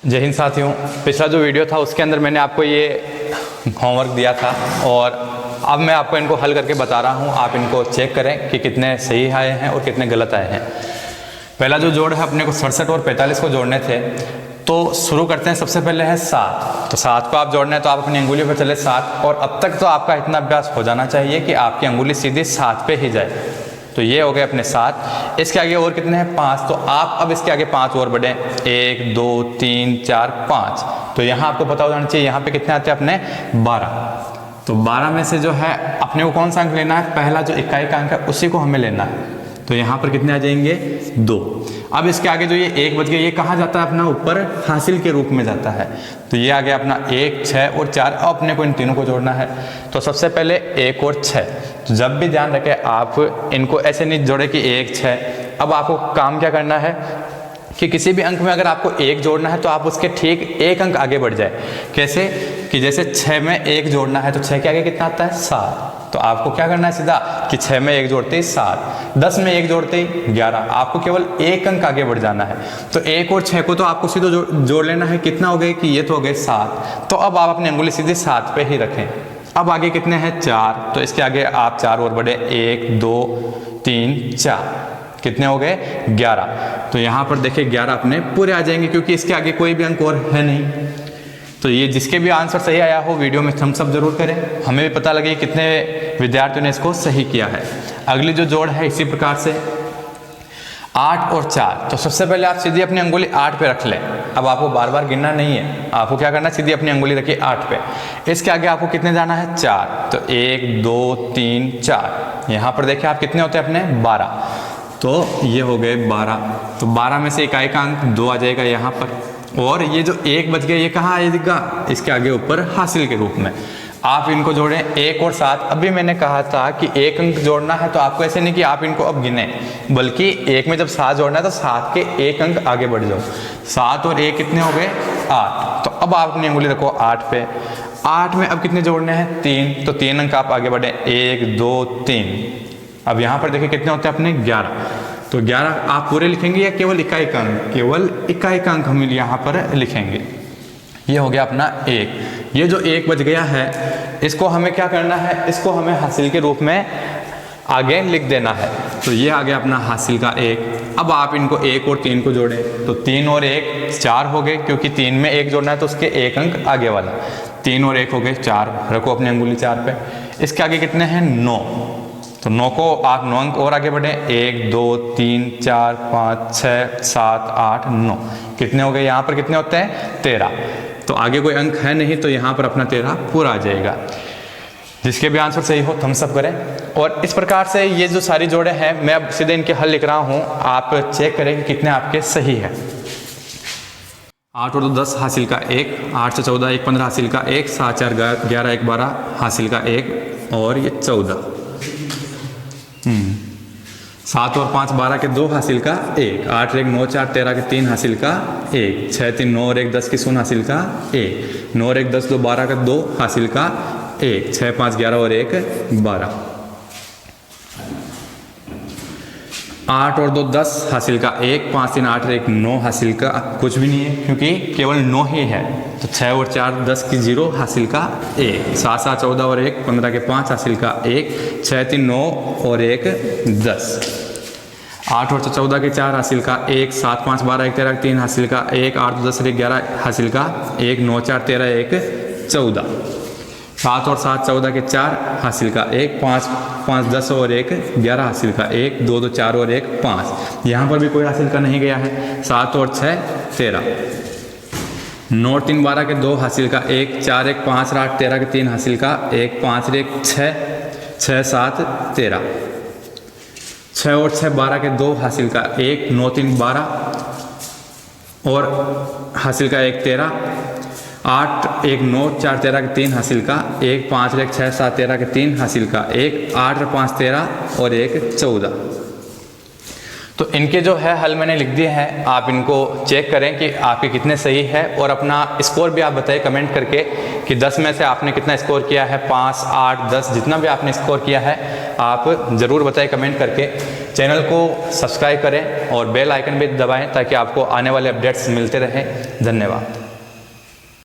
जय हिंद साथियों। पिछला जो वीडियो था उसके अंदर मैंने आपको ये होमवर्क दिया था और अब मैं आपको इनको हल करके बता रहा हूँ। आप इनको चेक करें कि कितने सही आए हैं और कितने गलत आए हैं। पहला जो जोड़ है अपने को 67 और 45 को जोड़ने थे, तो शुरू करते हैं। सबसे पहले है 7। तो 7 को आप जोड़ना है तो आप अपनी अंगुली पर चले 7, और अब तक तो आपका इतना अभ्यास हो जाना चाहिए कि आपकी अंगुली सीधी 7 पे ही जाए। तो ये हो गए अपने 7। इसके आगे और कितने हैं? 5। तो आप अब इसके आगे 5 और बढ़े, 1 2 3 4 5। तो यहाँ आपको पता हो जाना चाहिए यहाँ पे कितने आते हैं अपने 12। तो 12 में से जो है अपने को कौन सा अंक लेना है? पहला जो इकाई का अंक है उसी को हमें लेना है। तो यहाँ पर कितने आ जाएंगे? 2। अब इसके आगे जो ये 1 बच गया, ये कहाँ जाता है? अपना ऊपर हासिल के रूप में जाता है। तो ये आ गया अपना 1 6 और 4। अब अपने को इन तीनों को जोड़ना है। तो सबसे पहले 1 और 6। तो जब भी ध्यान रखें आप इनको ऐसे नहीं जोड़े कि 1 6। अब आपको काम क्या करना है कि किसी भी अंक में अगर आपको 1 जोड़ना है तो आप उसके ठीक 1 अंक आगे बढ़ जाए। कैसे? कि जैसे 6 में 1 जोड़ना है तो 6 के आगे कितना आता है? 7। तो आपको क्या करना है सीधा कि 6 में 1 जोड़ते ही 7, 10 में 1 जोड़ते ही 11। आपको केवल 1 अंक आगे बढ़ जाना है। तो 1 और 6 को तो आपको सीधे जोड़ लेना है। कितना हो गए? कि ये तो हो गए 7। तो अब आप अपनी अंगुली सीधे 7 पे ही रखें। अब आगे कितने हैं? 4। तो इसके आगे आप 4 और बढ़े, 1 2 3 4। कितने हो गए? 11। तो यहाँ पर देखिए 11 अपने पूरे आ जाएंगे क्योंकि इसके आगे कोई भी अंक और है नहीं। तो ये जिसके भी आंसर सही आया हो वीडियो में थम्स अप जरूर करें, हमें भी पता लगे कितने विद्यार्थियों ने इसको सही किया है। अगली जो जोड़ है इसी प्रकार से 8 और 4। तो सबसे पहले आप सीधी अपनी अंगुली 8 पे रख लें। अब आपको बार बार गिनना नहीं है, आपको क्या करना है? सीधी अपनी अंगुली रखिए 8 पे। इसके आगे आपको कितने जाना है? 4। तो 1 2 3 4। यहाँ पर देखिए आप कितने होते हैं अपने? 12। तो ये हो गए 12। तो 12 में से इकाई का अंक 2 आ जाएगा यहाँ पर। और ये जो 1 बच गया ये कहाँ आएगा? इसके आगे ऊपर हासिल के रूप में। आप इनको जोड़ें 1 और 7। अभी मैंने कहा था कि 1 अंक जोड़ना है तो आपको ऐसे नहीं कि आप इनको अब गिने, बल्कि 1 में जब 7 जोड़ना है तो 7 के 1 अंक आगे बढ़ जाओ। 7 और 1 कितने हो गए? 8। तो अब आप अपनी अंगुली रखो 8 पे। 8 में अब कितने जोड़ने हैं? 3। तो 3 अंक आप आगे बढ़े, 1 2 3। अब यहाँ पर देखिए कितने होते हैं अपने? 11। तो 11 आप पूरे लिखेंगे या केवल इकाई का अंक? केवल इकाई का अंक हम यहाँ पर लिखेंगे। ये हो गया अपना 1। ये जो 1 बच गया है इसको हमें क्या करना है? इसको हमें हासिल के रूप में आगे लिख देना है। तो ये आ गया अपना हासिल का 1। अब आप इनको 1 और 3 को जोड़ें तो 3 और 1 4 हो गए, क्योंकि 3 में 1 जोड़ना है तो उसके 1 अंक आगे वाला। 3 और 1 हो गए 4। रखो अपनी अंगुली 4 पे। इसके आगे कितने हैं? 9। तो 9 को आप 9 अंक और आगे बढ़े, 1 2 3 4 5 6 7 8 9। कितने हो गए? यहाँ पर कितने होते हैं? 13। तो आगे कोई अंक है नहीं तो यहाँ पर अपना 13 पूरा आ जाएगा। जिसके भी आंसर सही हो थम्स अप करें। और इस प्रकार से ये जो सारी जोड़े हैं मैं अब सीधे इनके हल लिख रहा हूँ, आप चेक करें कि कितने आपके सही है। 8 और 2 10 हासिल का 1, 8 से 14 1 15 हासिल का 1, 7 4 11 1 12 हासिल का 1 और ये 14। 7 और 5 12 के 2 हासिल का 1, 8 1 9 4 13 के 3 हासिल का 1, 6 3 9 और 1 10 की 0 हासिल का 1, 9 और 1 10 2 12 का 2 हासिल का 1, 6 5 11 और 1 12। 8 और 2 10 हासिल का 1, 5 3 8 1 9 हासिल का कुछ भी नहीं है क्योंकि केवल 9 ही है। तो 6 और 4 10 की 0 हासिल का 1, 7 7 14 और 1 15 के 5 हासिल का 1, 6 3 9 और 1 10। 8 और 14 के 4 हासिल का 1, 7 5 12 1 13 3 हासिल का 1, 8 10 1 11 हासिल का 1, 9 4 13 1 14। 7 और 7 14 के 4 हासिल का 1, 5 5 10 और 1 11 हासिल का 1, 2 2 4 और 1 5। यहाँ पर भी कोई हासिल का नहीं गया है। 7 और 6 13। 9 3 12 के 2 हासिल का 1, 4 1 5 8 13 के 3 हासिल का 1, 5 1 6 6 7 13। 6 और 6 12 के 2 हासिल का 1, 9 3 12 और हासिल का 1 13। 8 1 9 4 13 के 3 हासिल का 1, 5 1 6 7 13 के 3 हासिल का 1, 8 5 13 और 1 14। तो इनके जो है हल मैंने लिख दिए हैं, आप इनको चेक करें कि आपके कितने सही है, और अपना स्कोर भी आप बताइए कमेंट करके कि 10 में से आपने कितना स्कोर किया है, 5, 8, 10 जितना भी आपने स्कोर किया है आप ज़रूर बताएं कमेंट करके। चैनल को सब्सक्राइब करें और बेल आइकन भी दबाएं ताकि आपको आने वाले अपडेट्स मिलते रहें। धन्यवाद।